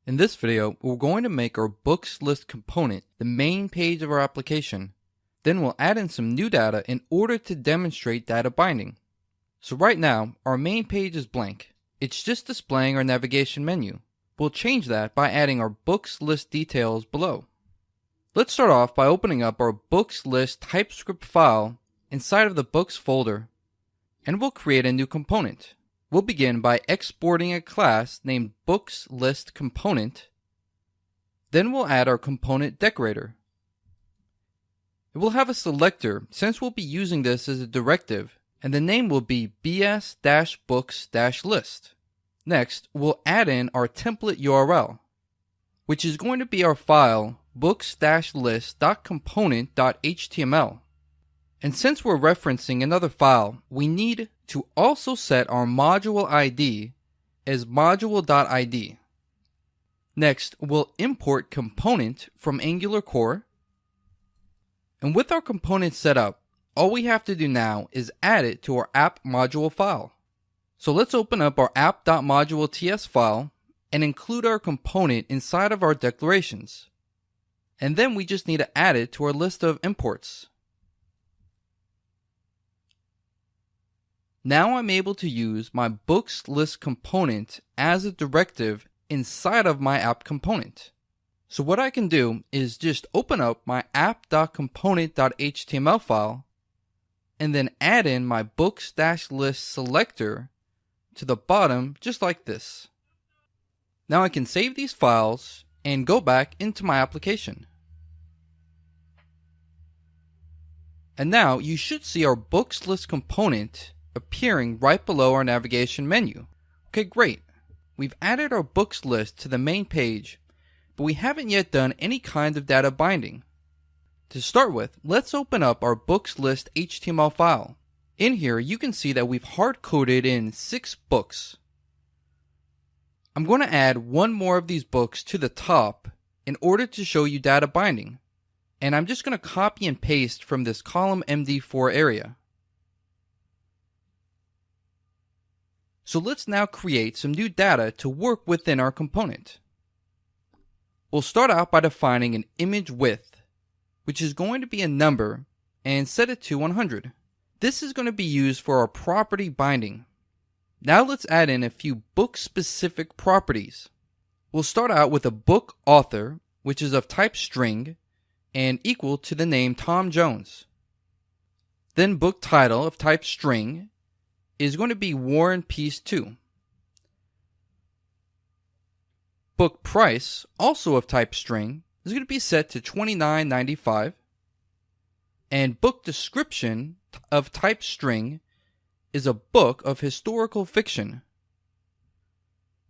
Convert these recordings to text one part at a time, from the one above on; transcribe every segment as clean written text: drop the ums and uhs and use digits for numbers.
In this video, we're going to make our books list component the main page of our application. Then we'll add in some new data in order to demonstrate data binding. So right now, our main page is blank. It's just displaying our navigation menu. We'll change that by adding our books list details below. Let's start off by opening up our books list TypeScript file inside of the books folder, and we'll create a new component. We'll begin by exporting a class named books list component. Then we'll add our component decorator. It will have a selector since we'll be using this as a directive, and the name will be bs-books-list. Next, we'll add in our template URL, which is going to be our file books-list.component.html. And since we're referencing another file, we need to also set our module ID as module.id. Next, we'll import component from Angular Core. And with our component set up, all we have to do now is add it to our app module file. So let's open up our app.module.ts file and include our component inside of our declarations. And then we just need to add it to our list of imports. Now I'm able to use my books list component as a directive inside of my app component. So what I can do is just open up my app.component.html file and then add in my books-list selector to the bottom just like this. Now I can save these files and go back into my application. And now you should see our books list component appearing right below our navigation menu. Okay, great. We've added our books list to the main page, but we haven't yet done any kind of data binding. To start with, let's open up our books list HTML file. In here, you can see that we've hard-coded in 6 books. I'm going to add one more of these books to the top in order to show you data binding, and I'm just going to copy and paste from this column MD4 area. So let's now create some new data to work within our component. We'll start out by defining an image width, which is going to be a number, and set it to 100. This is going to be used for our property binding. Now let's add in a few book-specific properties. We'll start out with a book author, which is of type string, and equal to the name Tom Jones. Then book title of type string is going to be War and Peace 2. Book price, also of type string, is going to be set to $29.95. And book description of type string is a book of historical fiction.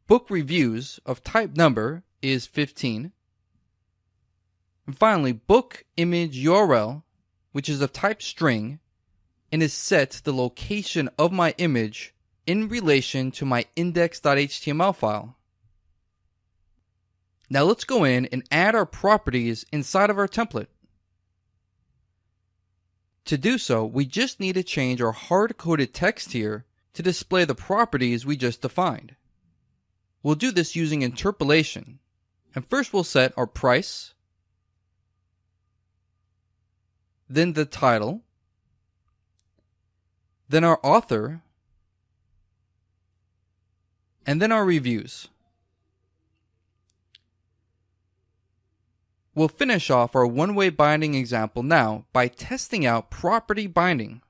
Book reviews of type number is 15. And finally, book image URL, which is of type string, and is set to the location of my image in relation to my index.html file. Now let's go in and add our properties inside of our template. To do so, we just need to change our hard-coded text here to display the properties we just defined. We'll do this using interpolation. And first we'll set our price, then the title, then our author, and then our reviews. We'll finish off our one-way binding example now by testing out property binding.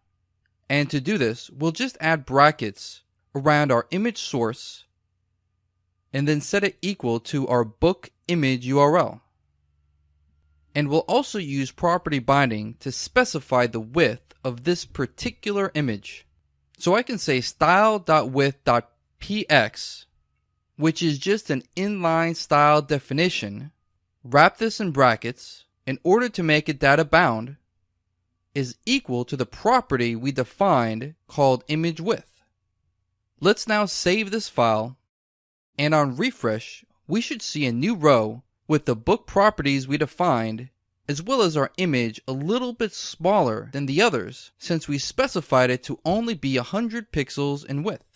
And to do this, we'll just add brackets around our image source and then set it equal to our book image URL. And we'll also use property binding to specify the width of this particular image. So I can say style.width.px, which is just an inline style definition, wrap this in brackets in order to make it data bound, is equal to the property we defined called image width. Let's now save this file, and on refresh, we should see a new row with the book properties we defined, as well as our image a little bit smaller than the others since we specified it to only be 100 pixels in width.